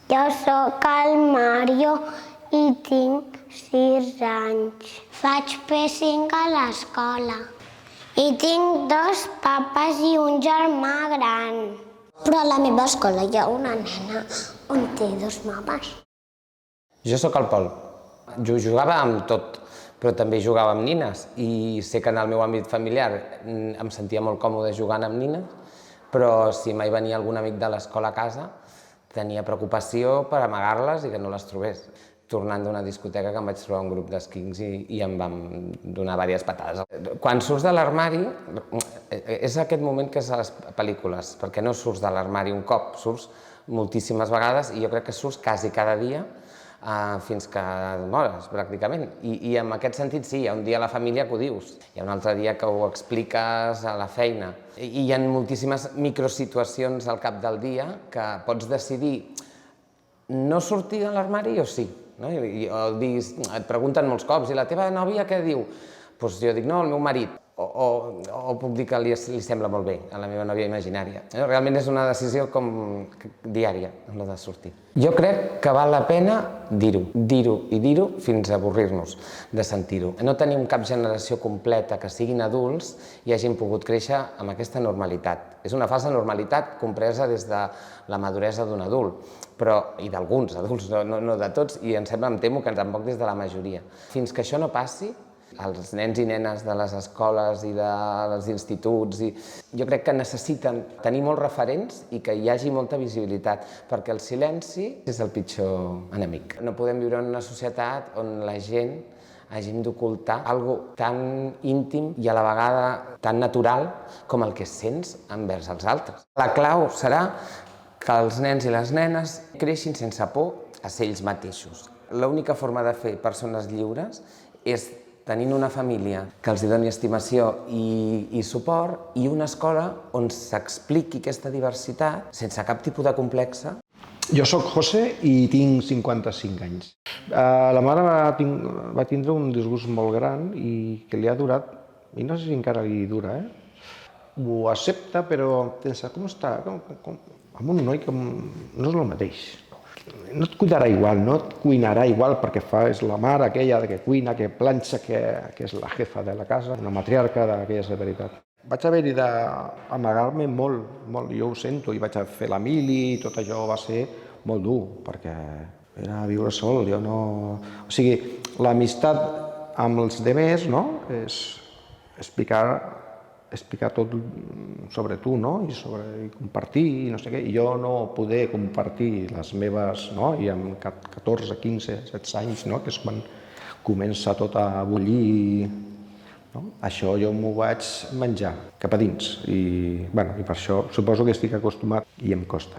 Jo sóc el Mario i tinc 6 anys. Faig P5 a l'escola. I tinc 2 papes i un germà gran. Però a la meva escola hi ha una nena on té 2 mames. Jo sóc el Pol. Jugava amb tot, però també jugava amb nines. I sé que en el meu àmbit familiar em sentia molt còmode jugant amb nines, però si mai venia algun amic de l'escola a casa, tenia preocupació per amagar-les i que no les trobés. Tornant d'una discoteca que em vaig trobar un grup d'esquincs i em vam donar diverses patades. Quan surts de l'armari, és aquest moment que és a les pel·lícules, perquè no surts de l'armari un cop, surts moltíssimes vegades i jo crec que surts quasi cada dia fins que mores, pràcticament. I en aquest sentit, sí, hi ha un dia a la família que ho dius, hi ha un altre dia que ho expliques a la feina. I hi ha moltíssimes microsituacions al cap del dia que pots decidir no sortir de l'armari o sí. Et pregunten molts cops, i la teva nòvia què diu? Doncs jo dic, no, el meu marit. O puc dir que li sembla molt bé a la meva nòvia imaginària. Realment és una decisió com diària, la de sortir. Jo crec que val la pena dir-ho i dir-ho fins a avorrir-nos de sentir-ho. No tenim cap generació completa que siguin adults i hagin pogut créixer amb aquesta normalitat. És una falsa normalitat compresa des de la maduresa d'un adult, i d'alguns adults, no de tots, i em temo que tampoc des de la majoria. Fins que això no passi, els nens i nenes de les escoles i dels instituts, jo crec que necessiten tenir molts referents i que hi hagi molta visibilitat, perquè el silenci és el pitjor enemic. No podem viure en una societat on la gent hàgim d'ocultar alguna cosa tan íntim i a la vegada tan natural com el que sents envers els altres. La clau serà que els nens i les nenes creixin sense por a ser ells mateixos. L'única forma de fer persones lliures és tenint una família que els doni estimació i suport i una escola on s'expliqui aquesta diversitat sense cap tipus de complexe. Jo sóc José i tinc 55 anys. La mare va tindre un disgust molt gran i que li ha durat, i no sé si encara li dura, ho accepta, però pensa, com està? Amb un noi que no és el mateix. No et cuidarà igual, no et cuinarà igual perquè és la mare aquella que cuina, que planxa, que és la jefa de la casa, una matriarca d'aquella és la veritat. Vaig haver-hi d'amagar-me molt, jo ho sento, i vaig a fer la mili i tot això va ser molt dur, perquè era viure sol, jo no... O sigui, l'amistat amb els demés és explicar tot sobre tu, i compartir, i no sé què. I jo no poder compartir les meves, i amb 14, 15, 16 anys, que és quan comença tot a bullir, això jo m'ho vaig menjar cap a dins. I per això suposo que estic acostumat i em costa.